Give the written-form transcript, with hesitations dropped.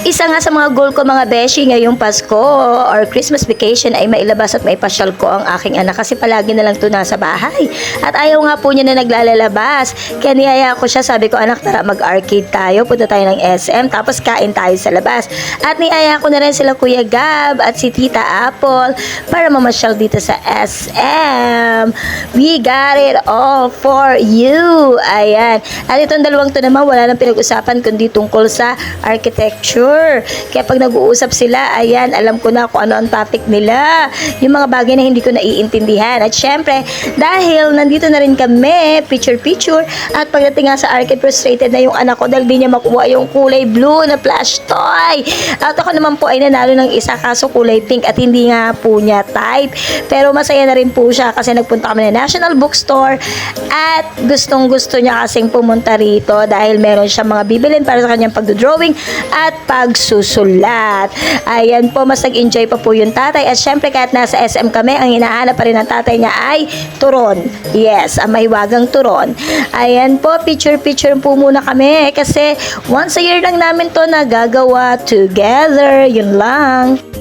Isa nga sa mga goal ko mga beshi ngayong Pasko or Christmas vacation ay mailabas at maipasyal ko ang aking anak kasi palagi na lang ito nasa bahay. At ayaw nga po niya na naglalalabas. Kaya niyaya ko siya, sabi ko anak tara mag-arcade tayo, punta tayo ng SM tapos kain tayo sa labas. At niyaya ko na rin sila Kuya Gab at si Tita Apple para mamasyal dito sa SM. We got it all for you. Ayan. At itong dalawang to naman wala nang pinag-usapan kundi tungkol sa architecture. Kaya pag nag-uusap sila, ayan, alam ko na kung ano ang topic nila. Yung mga bagay na hindi ko naiintindihan. At syempre, dahil nandito na rin kami, picture-picture, at pagdating nga sa arcade, frustrated na yung anak ko dahil di niya makuha yung kulay blue na plush toy. At ako naman po ay nanalo ng isa kaso kulay pink at hindi nga po niya type. Pero masaya na rin po siya kasi nagpunta kami na National Bookstore at gustong-gusto niya kasing pumunta rito dahil meron siya mga bibilin para sa kanyang pagdodrawing at pagsusulat. Ayan po, mas nag-enjoy pa po yung tatay at syempre kahit nasa SM kami, ang hinahanap pa rin ng tatay niya ay turon. Yes, ang mahiwagang turon. Ayan po, picture-picture po muna kami kasi once a year lang namin to nagagawa together. Yun lang.